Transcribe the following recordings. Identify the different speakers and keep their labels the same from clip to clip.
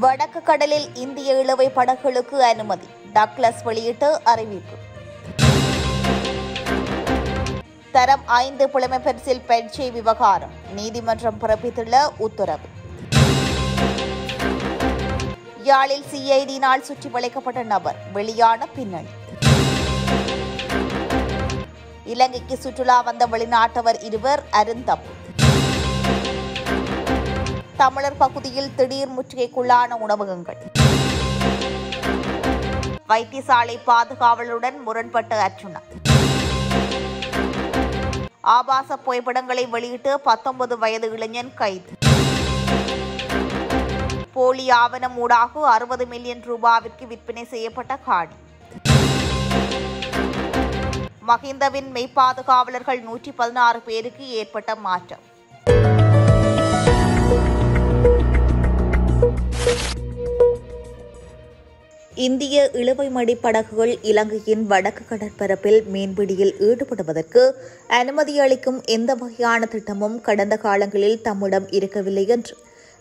Speaker 1: வடக்கு கடலில் இந்திய இழுவை படகுகளுக்கு அனுமதி. டக்ளஸ் வெளியிட்ட அறிவிப்பு. தரம் 5 புலமை பரிசில் பரீட்சை விவகாரம் நீதிமன்றம் பிறப்பித்துள்ள உத்தரவு. யாழில் சிஐடியினால் சுற்றி வளைக்கப்பட்ட நபர் வெளியான பின்னணி. இலங்கைக்கு சுற்றுலா வந்த வெளிநாட்டவர் 2 அருந்தம். தமிழர் பகுதியில் திடீர் முற்றுகைக்குள்ளான உணவகங்கள். வைத்தியசாலை பாதுகாவலருடன் முரண்பட்ட அர்ச்சுனா. ஆபாச புகைப்படங்களை வெளியிட்டு 19 வயது இளைஞன் கைது. போலி ஆவணம் ஊடாக 60 மில்லியன் ரூபாவிற்கு விற்பனை செய்யப்பட்ட காணி. மஹிந்தவின் மெய்ப்பாதுகாவலர்கள் 116 பேருக்கு ஏற்பட்ட மாற்றம். இந்திய இழுவை மடி படகுகள் இலங்கையின் வடக்கு கடற்பரப்பில் மீன்பிடியில் ஈடுபடுவதற்கு அனுமதி அளிக்கும் எந்த வகையான திட்டமும் கடந்த காலங்களில் தம்மிடம் இருக்கவில்லை என்று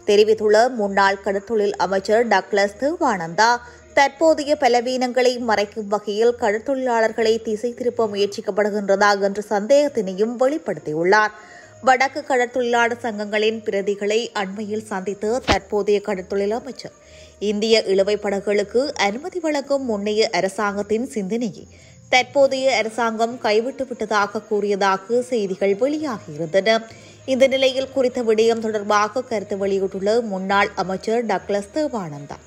Speaker 1: தெரிவித்துள்ள முன்னாள் கடற்தொழில் அமைச்சர் டக்ளஸ் தேவானந்தா, தற்போதைய பலவீனங்களை மறைக்கும் வகையில் கடற்தொழிலாளர்களை திசை திருப்ப முயற்சிக்கப்படுகின்றதா என்ற சந்தேகத்தினையும் வெளிப்படுத்தியுள்ளார். வடக்கு கடற்தொழிலாளர் சங்கங்களின் பிரதிகளை அண்மையில் சந்தித்த தற்போதைய கடற்தொழில் அமைச்சர், இந்திய இழுவை படகுகளுக்கு அனுமதி வழங்கும் முன்னைய அரசாங்கத்தின் சிந்தனையை தற்போதைய அரசாங்கம் கைவிட்டுவிட்டதாக கூறியதாக செய்திகள் வெளியாகியிருந்தன. இந்த நிலையில் குறித்த விடயம் தொடர்பாக கருத்து வெளியிட்டுள்ள முன்னாள் அமைச்சர் டக்ளஸ் தேவானந்தா,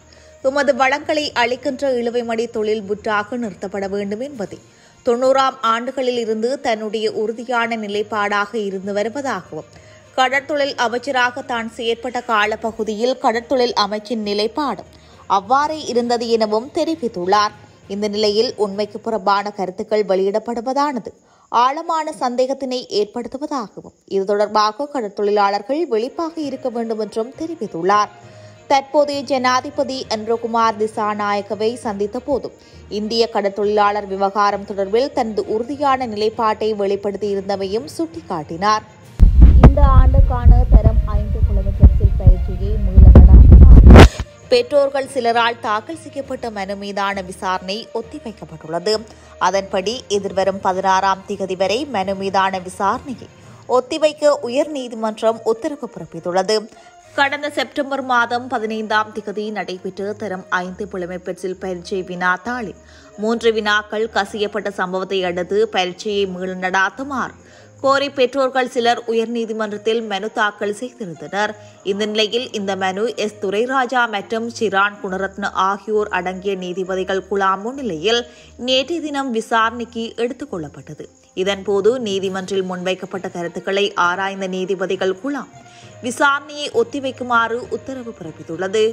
Speaker 1: எமது வளங்களை அளிக்கின்ற இழுவை மடி தொழில் முற்றாக நிறுத்தப்பட வேண்டும் என்பதை 90ஆம் ஆண்டுகளில் இருந்து தன்னுடைய உறுதியான நிலைப்பாடாக இருந்து வருவதாகவும், கடற்தொழில் அமைச்சராக தான் செயற்பட்ட காலப்பகுதியில் கடற்தொழில் அமைச்சின் நிலைப்பாடும் அவ்வாறே இருந்தது எனவும் தெரிவித்துள்ளார். இந்த நிலையில் உண்மைக்கு புறம்பான கருத்துக்கள் வெளியிடப்படுவதானது ஆழமான சந்தேகத்தினை ஏற்படுத்துவதாகவும், இது தொடர்பாக கடற்தொழிலாளர்கள் விழிப்பாக இருக்க வேண்டும் என்றும் தெரிவித்துள்ளார். தற்போதைய ஜனாதிபதி அன்ரோகுமார் திசாநாயக்கவை சந்தித்த போதும் இந்திய கடற்தொழிலாளர் விவகாரம் தொடர்பில் தனது உறுதியான நிலைப்பாட்டை வெளிப்படுத்தியிருந்தமையும் சுட்டிக்காட்டினார். இந்த ஆண்டுக்கான தரம் 5 புலமை பரிசில் பரீட்சையை பெற்றோர்கள் சிலரால் தாக்கல் செய்யப்பட்ட மனு மீதான விசாரணை ஒத்திவைக்கப்பட்டுள்ளது. அதன்படி எதிர்வரும் 16ஆம் திகதி வரை மனு மீதான விசாரணையை ஒத்திவைக்க உயர்நீதிமன்றம் உத்தரவு பிறப்பித்துள்ளது. கடந்த செப்டம்பர் மாதம் 15ஆம் திகதி நடைபெற்ற தரம் 5 புலமை பரிசில் பரீட்சை வினாத்தாளில் 3 வினாக்கள் கசியப்பட்ட சம்பவத்தை அடுத்து பரீட்சையை மீள நடாத்துமாறு கோரி பெற்றோர்கள் சிலர் உயர்நீதிமன்றத்தில் மனு தாக்கல் செய்திருந்தனர். இந்த நிலையில் இந்த மனு எஸ். துரைராஜா மற்றும் சிரான் குணரத்ன ஆகியோர் அடங்கிய நீதிபதிகள் குழாம் முன்னிலையில் நேற்றைய தினம் விசாரணைக்கு எடுத்துக் கொள்ளப்பட்டது. இதன்போது நீதிமன்றில் முன்வைக்கப்பட்ட கருத்துக்களை ஆராய்ந்த நீதிபதிகள் குழாம் விசாரணையை ஒத்திவைக்குமாறு உத்தரவு பிறப்பித்துள்ளது.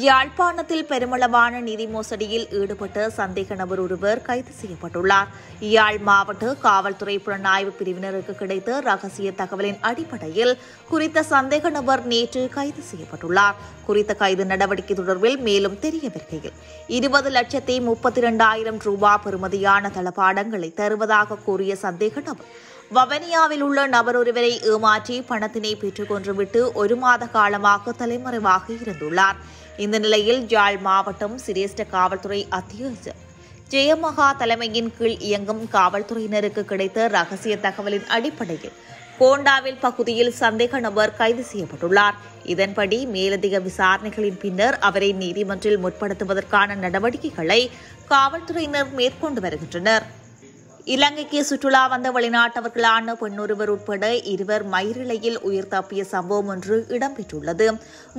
Speaker 1: யாழ்ப்பாணத்தில் பெருமளவான நிதி மோசடியில் ஈடுபட்ட சந்தேக நபர் ஒருவர் கைது செய்யப்பட்டுள்ளார். யாழ் மாவட்ட காவல்துறை புலனாய்வு பிரிவினருக்கு கிடைத்த ரகசிய தகவலின் அடிப்படையில் குறித்த சந்தேக நபர் நேற்று கைது செய்யப்பட்டுள்ளார். குறித்த கைது நடவடிக்கை தொடர்பில் மேலும் தெரிய வருகையில் 20,32,000 ரூபாய் பெறுமதியான தளபாடங்களை தருவதாக கூறிய சந்தேக நபர் வவனியாவில் உள்ள நபர் ஒருவரை ஏமாற்றி பணத்தினை பெற்றுக் கொன்றுவிட்டு 1 மாத காலமாக தலைமறைவாக இருந்துள்ளார். இந்த நிலையில் யாழ் மாவட்டம் சிரேஷ்ட காவல்துறை அத்தியட்சர் ஜெயமகா தலைமையின் கீழ் இயங்கும் காவல்துறையினருக்கு கிடைத்த ரகசிய தகவலின் அடிப்படையில் கோண்டாவில் பகுதியில் சந்தேக நபர் கைது செய்யப்பட்டுள்ளார். இதன்படி மேலதிக விசாரணைகளின் பின்னர் அவரை நீதிமன்றில் முற்படுத்துவதற்கான நடவடிக்கைகளை காவல்துறையினர் மேற்கொண்டு வருகின்றனர். இலங்கைக்கு சுற்றுலா வந்த வெளிநாட்டவர்களான பெண்ணொருவர் உட்பட 2 மயிரிழையில் உயிர் தப்பிய சம்பவம் ஒன்று இடம்பெற்றுள்ளது.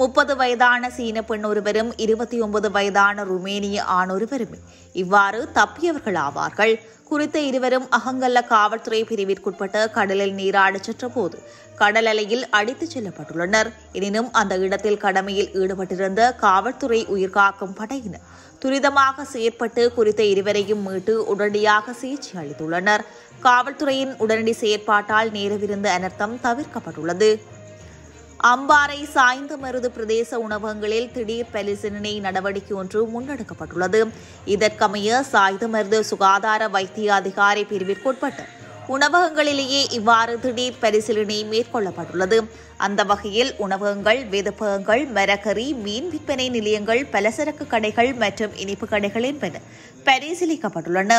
Speaker 1: 30 வயதான சீன பெண் ஒருவரும் 29 வயதான ருமேனிய ஆணொருவருமே இவ்வாறு தப்பியவர்கள் ஆவார்கள். குறித்த இருவரும் அகங்கல்ல காவல்துறை பிரிவிற்குட்பட்ட கடலில் நீராடச் சென்றபோது கடல் அலையில் அடித்துச் செல்லப்பட்டுள்ளனர். எனினும் அந்த இடத்தில் கடமையில் ஈடுபட்டிருந்த காவல்துறை உயிர்காக்கும் படையினர் துரிதமாக செயற்பட்டு குறித்த இருவரையும் மீட்டு உடனடியாக சிகிச்சை அளித்துள்ளனர். காவல்துறையின் உடனடி செயற்பாட்டால் நேரவிருந்த அனர்த்தம் தவிர்க்கப்பட்டுள்ளது. அம்பாறை சாய்ந்தமருது பிரதேச உணவகங்களில் திடீர் பரிசீலனை நடவடிக்கை ஒன்று முன்னெடுக்கப்பட்டுள்ளது. இதற்கமைய சாய்ந்தமருது சுகாதார வைத்திய அதிகாரி பிரிவிற்குட்பட்ட உணவகங்களிலேயே இவ்வாறு திடீர் பரிசீலனை மேற்கொள்ளப்பட்டுள்ளது. அந்த வகையில் உணவகங்கள், வேதப்பகங்கள், மரக்கறி, மீன் விற்பனை நிலையங்கள், பலசரக்கு கடைகள் மற்றும் இனிப்பு கடைகள் என்பன பரிசீலிக்கப்பட்டுள்ளன.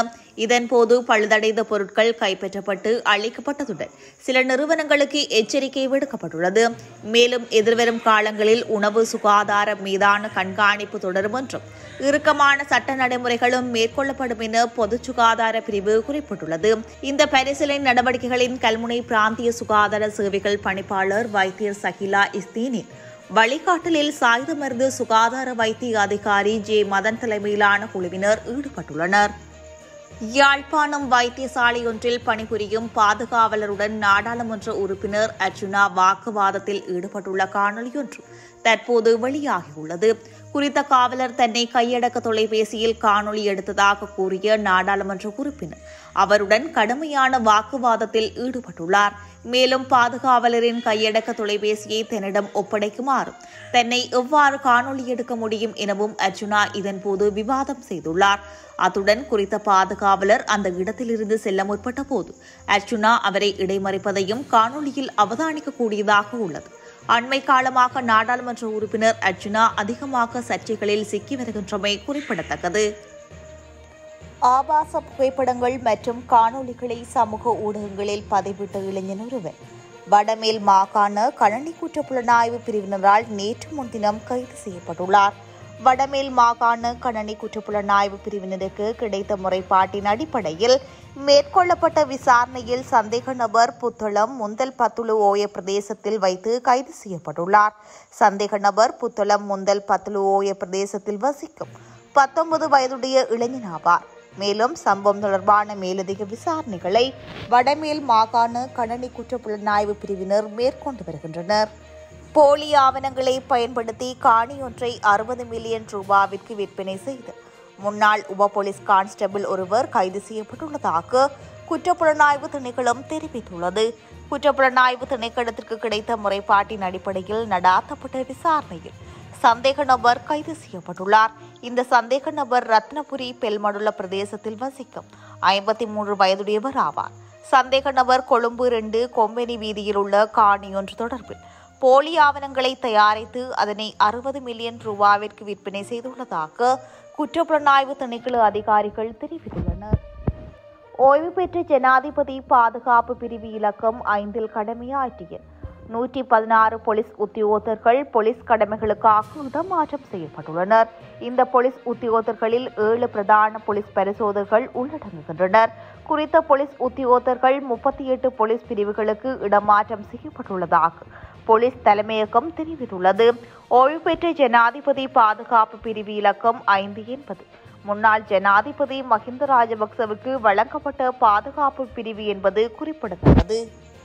Speaker 1: இதன்போது பழுதடைந்த பொருட்கள் கைப்பற்றப்பட்டு அளிக்கப்பட்டதுடன் சில நிறுவனங்களுக்கு எச்சரிக்கை விடுக்கப்பட்டுள்ளது. மேலும் எதிர்வரும் காலங்களில் உணவு சுகாதாரம் மீதான கண்காணிப்பு தொடரும் என்றும் இறுக்கமான சட்ட நடைமுறைகளும் மேற்கொள்ளப்படும் என பொது சுகாதார பிரிவு குறிப்பிட்டுள்ளது. இந்த பரிசீலனை நடவடிக்கைகளின் கல்முனை பிராந்திய சுகாதார சேவைகள் பணிப்பாளர் வைத்தியர் சகிலா இஸ்தீனின் வழிகாட்டலில் சாயுத மருந்து சுகாதார வைத்திய அதிகாரி ஜே மதன் தலைமையிலான குழுவினர் ஈடுபட்டுள்ளனர். யாழ்ப்பாணம் வைத்தியசாலை ஒன்றில் பணிபுரியும் பாதுகாவலருடன் நாடாளுமன்ற உறுப்பினர் அர்ஜுனா வாக்குவாதத்தில் ஈடுபட்டுள்ள காணொலியொன்று தற்போது வெளியாகியுள்ளது. குறித்த காவலர் தன்னை கையடக்க தொலைபேசியில் காணொலி எடுத்ததாக கூறிய நாடாளுமன்ற உறுப்பினர் அவருடன் கடுமையான வாக்குவாதத்தில் ஈடுபட்டுள்ளார். மேலும் பாதுகாவலரின் கையடக்க தொலைபேசியை தன்னிடம் ஒப்படைக்குமாறும் தன்னை எவ்வாறு காணொலி எடுக்க முடியும் எனவும் அர்ஜுனா இதன்போது விவாதம் செய்துள்ளார். அத்துடன் குறித்த பாதுகாவலர் அந்த இடத்திலிருந்து செல்ல முற்பட்ட போது அர்ஜுனா அவரை இடைமறிப்பதையும் காணொலியில் அவதானிக்கக்கூடியதாக உள்ளது. அண்மை காலமாக நாடாளுமன்ற உறுப்பினர் அர்ஜுனா அதிகமாக சர்ச்சைகளில் சிக்கி வருகின்றமை குறிப்பிடத்தக்கது. ஆபாச புகைப்படங்கள் மற்றும் காணொலிகளை சமூக ஊடகங்களில் பதிவிட்ட இளைஞர் ஒருவர் வடமேல் மாகாண கணனி குற்றப்புலனாய்வு பிரிவினரால் நேற்று முன்தினம் கைது செய்யப்பட்டுள்ளார். வடமேல் மாகாண கணனி குற்றப்புலனாய்வு பிரிவினருக்கு கிடைத்த முறைப்பாட்டின் அடிப்படையில் மேற்கொள்ளப்பட்ட விசாரணையில் சந்தேக நபர் புத்தளம் முந்தல் பத்துலு ஓய பிரதேசத்தில் வைத்து கைது செய்யப்பட்டுள்ளார். சந்தேக நபர் புத்தளம் முந்தல் பத்துலு ஓய பிரதேசத்தில் வசிக்கும் 19 வயதுடைய இளைஞன் ஆவார். மேலும் சம்பவம் தொடர்பான மேலதிக விசாரணைகளை வடமேல் மாகாண கணனி குற்றப்புலனாய்வு பிரிவினர் மேற்கொண்டு வருகின்றனர். போலி ஆவணங்களை பயன்படுத்தி காணியொன்றை 60 மில்லியன் ரூபாவிற்கு விற்பனை செய்து முன்னாள் உப போலீஸ் கான்ஸ்டபிள் ஒருவர் கைது செய்யப்பட்டுள்ளதாக குற்றப்புலனாய்வு திணைக்களம் தெரிவித்துள்ளது. குற்றப்புலனாய்வு திணைக்களத்திற்கு கிடைத்த முறைப்பாட்டின் அடிப்படையில் நடாத்தப்பட்ட விசாரணையில் சந்தேக நபர் கைது செய்யப்பட்டுள்ளார். இந்த சந்தேக நபர் ரத்னபுரி பெல்மடுள்ள பிரதேசத்தில் வசிக்கும் 53 வயதுடையவர் ஆவார். சந்தேக நபர் கொழும்பு 2 கொம்பெனி வீதியில் உள்ள காணியொன்று தொடர்பில் போலி ஆவணங்களை தயாரித்து அதனை 60 மில்லியன் ரூபாவிற்கு விற்பனை செய்துள்ளதாக குற்றப்புலனாய்வு திணைக்கள அதிகாரிகள் தெரிவித்துள்ளனர். ஓய்வு பெற்ற ஜனாதிபதி பாதுகாப்பு பிரிவு இலக்கம் 5 கடமையாற்றிய 116 போலீஸ் உத்தியோகத்தர்கள் போலீஸ் கடமைகளுக்காக இடமாற்றம் செய்யப்பட்டுள்ளனர். இந்த போலீஸ் உத்தியோகத்தர்களில் 7 பிரதான போலீஸ் பரிசோதகர்கள் உள்ளடங்குகின்றனர். குறித்த போலீஸ் உத்தியோகத்தர்கள் 38 போலீஸ் பிரிவுகளுக்கு இடமாற்றம் செய்யப்பட்டுள்ளதாக போலீஸ் தலைமையகம் தெரிவித்துள்ளது. ஓய்வு பெற்ற ஜனாதிபதி பாதுகாப்பு பிரிவு இலக்கம் 5 என்பது முன்னாள் ஜனாதிபதி மஹிந்த ராஜபக்சவுக்கு வழங்கப்பட்ட பாதுகாப்பு பிரிவு என்பது குறிப்பிடத்தக்கது.